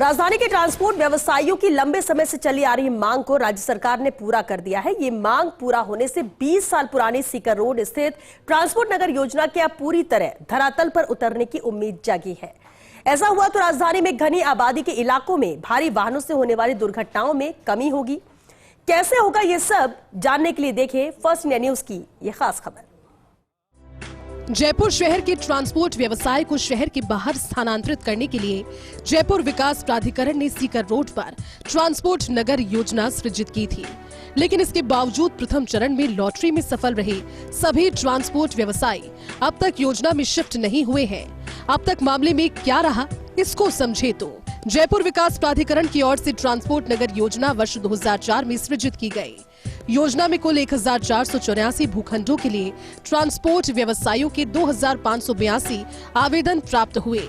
राजधानी के ट्रांसपोर्ट व्यवसायियों की लंबे समय से चली आ रही मांग को राज्य सरकार ने पूरा कर दिया है। ये मांग पूरा होने से 20 साल पुरानी सीकर रोड स्थित ट्रांसपोर्ट नगर योजना के अब पूरी तरह धरातल पर उतरने की उम्मीद जगी है। ऐसा हुआ तो राजधानी में घनी आबादी के इलाकों में भारी वाहनों से होने वाली दुर्घटनाओं में कमी होगी। कैसे होगा ये सब जानने के लिए देखें फर्स्ट इंडिया न्यूज की ये खास खबर। जयपुर शहर के ट्रांसपोर्ट व्यवसाय को शहर के बाहर स्थानांतरित करने के लिए जयपुर विकास प्राधिकरण ने सीकर रोड पर ट्रांसपोर्ट नगर योजना सृजित की थी, लेकिन इसके बावजूद प्रथम चरण में लॉटरी में सफल रहे सभी ट्रांसपोर्ट व्यवसायी अब तक योजना में शिफ्ट नहीं हुए हैं। अब तक मामले में क्या रहा, इसको समझे तो जयपुर विकास प्राधिकरण की ओर से ट्रांसपोर्ट नगर योजना वर्ष 2004 में सृजित की गई। योजना में कुल 1484 भूखंडों के लिए ट्रांसपोर्ट व्यवसायियों के 2582 आवेदन प्राप्त हुए।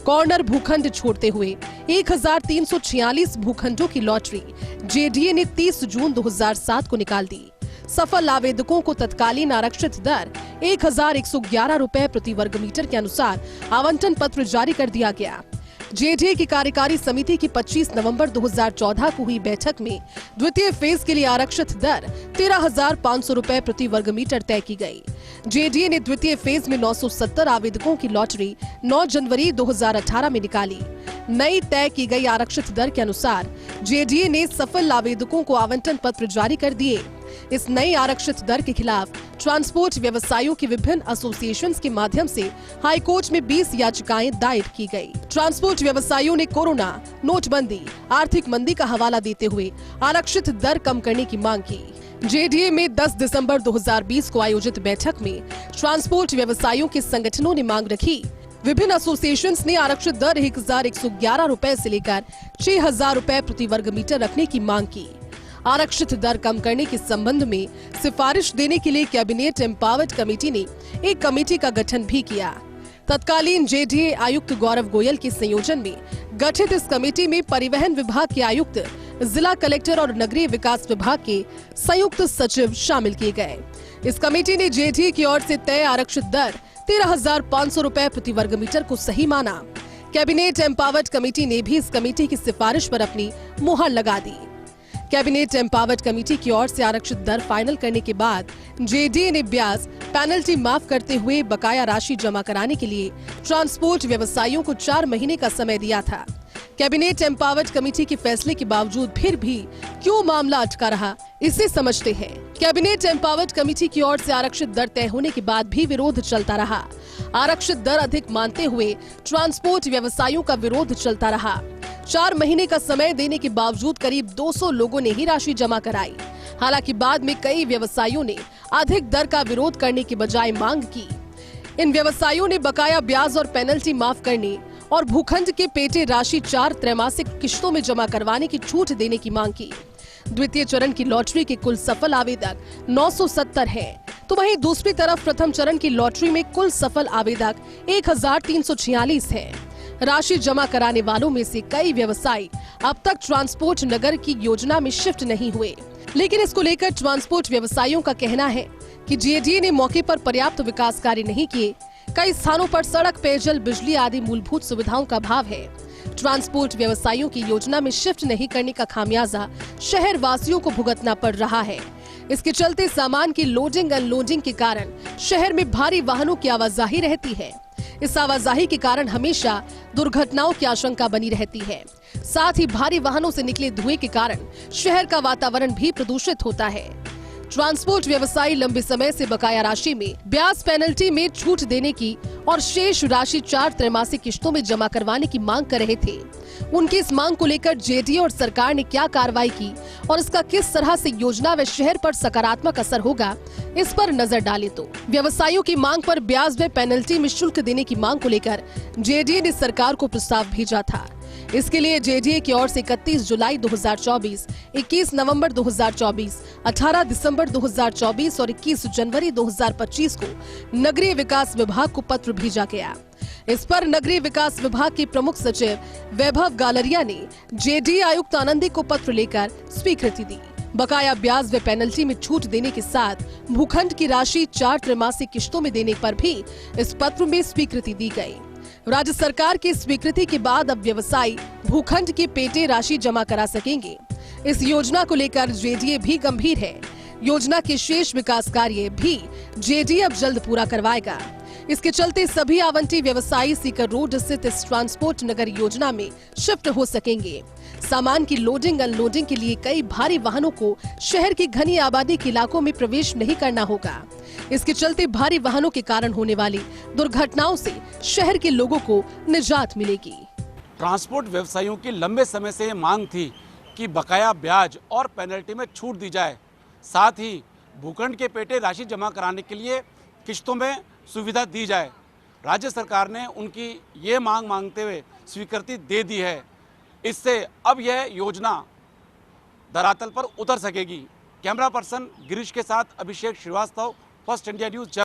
कॉर्नर भूखंड छोड़ते हुए 1346 भूखंडों की लॉटरी जेडीए ने 30 जून 2007 को निकाल दी। सफल आवेदकों को तत्कालीन आरक्षित दर 1111 रुपए प्रति वर्ग मीटर के अनुसार आवंटन पत्र जारी कर दिया गया। जेडीए की कार्यकारी समिति की 25 नवंबर 2014 को हुई बैठक में द्वितीय फेज के लिए आरक्षित दर 13,500 रुपए प्रति वर्ग मीटर तय की गई। जेडीए ने द्वितीय फेज में 970 आवेदकों की लॉटरी 9 जनवरी 2018 में निकाली। नई तय की गई आरक्षित दर के अनुसार जेडीए ने सफल आवेदकों को आवंटन पत्र जारी कर दिए। इस नई आरक्षित दर के खिलाफ ट्रांसपोर्ट व्यवसायियों के विभिन्न एसोसिएशंस के माध्यम से हाईकोर्ट में 20 याचिकाएं दायर की गई। ट्रांसपोर्ट व्यवसायियों ने कोरोना, नोटबंदी, आर्थिक मंदी का हवाला देते हुए आरक्षित दर कम करने की मांग की। जेडीए में 10 दिसंबर 2020 को आयोजित बैठक में ट्रांसपोर्ट व्यवसायियों के संगठनों ने मांग रखी। विभिन्न एसोसिएशंस ने आरक्षित दर 1111 रुपए से लेकर 6000 रुपए प्रति वर्ग मीटर रखने की मांग की। आरक्षित दर कम करने के संबंध में सिफारिश देने के लिए कैबिनेट एम्पावर्ड कमेटी ने एक कमेटी का गठन भी किया। तत्कालीन जेडीए आयुक्त गौरव गोयल के संयोजन में गठित इस कमेटी में परिवहन विभाग के आयुक्त, जिला कलेक्टर और नगरीय विकास विभाग के संयुक्त सचिव शामिल किए गए। इस कमेटी ने जेडीए की ओर से तय आरक्षित दर 13,500 रुपए प्रति वर्ग मीटर को सही माना। कैबिनेट एम्पावर्ड कमेटी ने भी इस कमेटी की सिफारिश पर अपनी मुहर लगा दी। कैबिनेट एम्पावर्ड कमेटी की ओर से आरक्षित दर फाइनल करने के बाद जेडीए ने ब्याज पेनल्टी माफ करते हुए बकाया राशि जमा कराने के लिए ट्रांसपोर्ट व्यवसायियों को 4 महीने का समय दिया था। कैबिनेट एम्पावर्ड कमेटी के फैसले के बावजूद फिर भी क्यों मामला अटका रहा, इसे समझते हैं। कैबिनेट एम्पावर्ड कमेटी की ओर से आरक्षित दर तय होने के बाद भी विरोध चलता रहा। आरक्षित दर अधिक मानते हुए ट्रांसपोर्ट व्यवसायियों का विरोध चलता रहा। 4 महीने का समय देने के बावजूद करीब 200 लोगों ने ही राशि जमा कराई। हालांकि बाद में कई व्यवसायियों ने अधिक दर का विरोध करने के बजाय मांग की। इन व्यवसायियों ने बकाया ब्याज और पेनल्टी माफ करने और भूखंड के पेटे राशि 4 त्रैमासिक किश्तों में जमा करवाने की छूट देने की मांग की। द्वितीय चरण की लॉटरी के कुल सफल आवेदक 970 हैं, तो वहीं दूसरी तरफ प्रथम चरण की लॉटरी में कुल सफल आवेदक 1346 हैं। राशि जमा कराने वालों में से कई व्यवसायी अब तक ट्रांसपोर्ट नगर की योजना में शिफ्ट नहीं हुए, लेकिन इसको लेकर ट्रांसपोर्ट व्यवसायियों का कहना है कि जेडीए ने मौके पर पर्याप्त विकास कार्य नहीं किए। कई स्थानों पर सड़क, पेयजल, बिजली आदि मूलभूत सुविधाओं का अभाव है। ट्रांसपोर्ट व्यवसायियों की योजना में शिफ्ट नहीं करने का खामियाजा शहर वासियों को भुगतना पड़ रहा है। इसके चलते सामान की लोडिंग अनलोडिंग के कारण शहर में भारी वाहनों की आवाजाही रहती है। इस आवाजाही के कारण हमेशा दुर्घटनाओं की आशंका बनी रहती है। साथ ही भारी वाहनों से निकले धुएं के कारण शहर का वातावरण भी प्रदूषित होता है। ट्रांसपोर्ट व्यवसायी लंबे समय से बकाया राशि में ब्याज पेनल्टी में छूट देने की और शेष राशि 4 त्रैमासिक किश्तों में जमा करवाने की मांग कर रहे थे। उनकी इस मांग को लेकर जेडीए और सरकार ने क्या कार्रवाई की और इसका किस तरह से योजना व शहर पर सकारात्मक असर होगा, इस पर नजर डालें तो व्यवसायियों की मांग पर ब्याज व पेनल्टी में शुल्क देने की मांग को लेकर जेडीए ने सरकार को प्रस्ताव भेजा था। इसके लिए जेडीए की ओर से 31 जुलाई 2024, 21 नवंबर 2024, 18 दिसंबर 2024 और 21 जनवरी 2025 को नगरीय विकास विभाग को पत्र भेजा गया। इस पर नगरीय विकास विभाग के प्रमुख सचिव वैभव गालरिया ने जेडीए आयुक्त आनंदी को पत्र लेकर स्वीकृति दी। बकाया ब्याज व पेनल्टी में छूट देने के साथ भूखंड की राशि 4 त्रैमासिक किश्तों में देने पर भी इस पत्र में स्वीकृति दी गई। राज्य सरकार की स्वीकृति के बाद अब व्यवसायी भूखंड के पेटे राशि जमा करा सकेंगे। इस योजना को लेकर जेडीए भी गंभीर है। योजना के शेष विकास कार्य भी जेडीए अब जल्द पूरा करवाएगा। इसके चलते सभी आवंटी व्यवसायी सीकर रोड स्थित इस ट्रांसपोर्ट नगर योजना में शिफ्ट हो सकेंगे। सामान की लोडिंग अनलोडिंग के लिए कई भारी वाहनों को शहर की घनी आबादी के इलाकों में प्रवेश नहीं करना होगा। इसके चलते भारी वाहनों के कारण होने वाली दुर्घटनाओं से शहर के लोगों को निजात मिलेगी। ट्रांसपोर्ट व्यवसायियों की लंबे समय से ये मांग थी कि बकाया ब्याज और पेनल्टी में छूट दी जाए, साथ ही भूखंड के पेटे राशि जमा कराने के लिए किश्तों में सुविधा दी जाए। राज्य सरकार ने उनकी ये मांग मांगते हुए स्वीकृति दे दी है। इससे अब यह योजना धरातल पर उतर सकेगी। कैमरा पर्सन गिरीश के साथ अभिषेक श्रीवास्तव, फर्स्ट इंडिया न्यूज़।